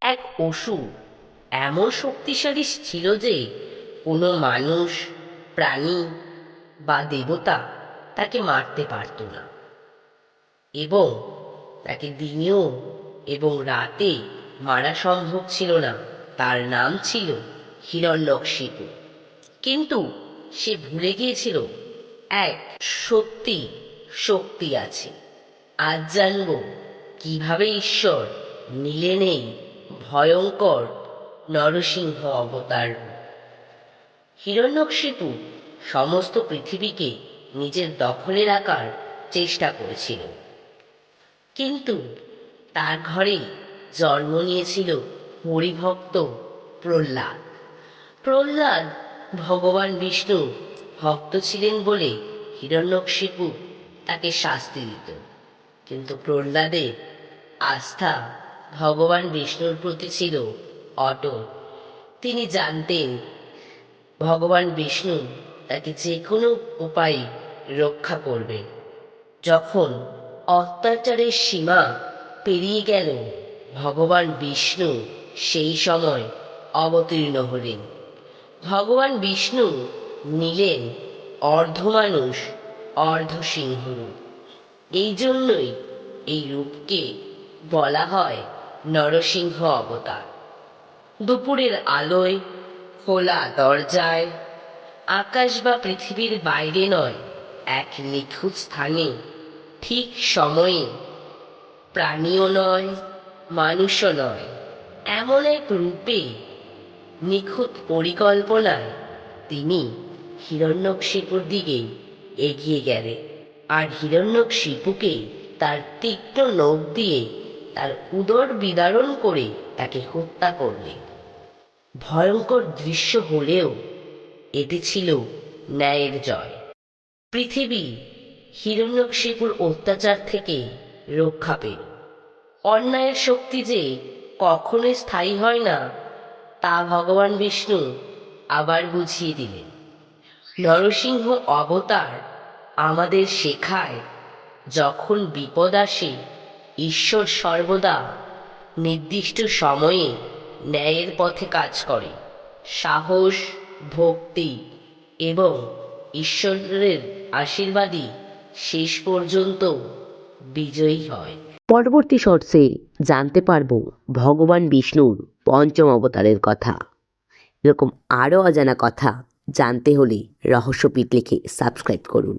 এক অসুর এমন শক্তিশালী ছিল যে কোনো মানুষ, প্রাণী বা দেবতা তাকে মারতে পারত না, এবং তাকে দিনেও এবং রাতে মারা সম্ভব ছিল না। তার নাম ছিল হিরণ্যকশিপু। কিন্তু সে ভুলে গিয়েছিল এক সত্যি শক্তি আছে। আজ জানব কিভাবে ঈশ্বর নিলেন এই ভয়ঙ্কর নরসিংহ অবতার। হিরণ্যকশিপু সমস্ত পৃথিবীকে নিজের দখলে রাখার চেষ্টা করেছিল, কিন্তু তার ঘরে জন্ম নিয়েছিল হরিভক্ত প্রহ্লাদ। প্রহ্লাদ ভগবান বিষ্ণু ভক্ত ছিলেন বলে হিরণ্যকশিপু তাকে শাস্তি দিত, কিন্তু প্রহ্লাদের আস্থা ভগবান বিষ্ণুর প্রতি ছিল অটল। তিনি জানতেন ভগবান বিষ্ণু তাকে যে কোনো উপায়ে রক্ষা করবেন। যখন অত্যাচারের সীমা পেরিয়ে গেল, ভগবান বিষ্ণু সেই সময় অবতীর্ণ হলেন। ভগবান বিষ্ণু নিলেন অর্ধ মানুষ অর্ধ সিংহ রূপ। এই জন্যই এই রূপকে বলা হয় নরসিংহ অবতার। দুপুরের আলোয়, খোলা দরজায়, আকাশ বা পৃথিবীর বাইরে নয়, এক নিখুঁত স্থানে, ঠিক সময়ে, প্রাণীও নয়, মানুষও নয়, এমন এক রূপে, নিখুঁত পরিকল্পনায় তিনি হিরণ্যকশিপুর দিকে এগিয়ে গেলেন, আর হিরণ্যকশিপুকে তার তীক্ষ্ণ নখ দিয়ে তার উদর বিদারণ করে তাকে হত্যা করলেন। ভয়ঙ্কর দৃশ্য হলেও এটি ছিল ন্যায়ের জয়। পৃথিবী হিরণ্যকশিপুর অত্যাচার থেকে রক্ষা পেল। অন্যায়ের শক্তি যে কখনোই স্থায়ী হয় না, তা ভগবান বিষ্ণু আবার বুঝিয়ে দিলেন। নরসিংহ অবতার আমাদের শেখায়, যখন বিপদ আসে, ঈশ্বর সর্বদা নির্দিষ্ট সময়ে ন্যায়ের পথে কাজ করে। সাহস, ভক্তি এবং ঈশ্বরের আশীর্বাদই শেষ পর্যন্ত বিজয়ী হয়। পরবর্তী শর্টসে জানতে পারবো ভগবান বিষ্ণুর পঞ্চম অবতারের কথা। এরকম আরও অজানা কথা জানতে হলে রহস্যপীঠ লিখে সাবস্ক্রাইব করুন।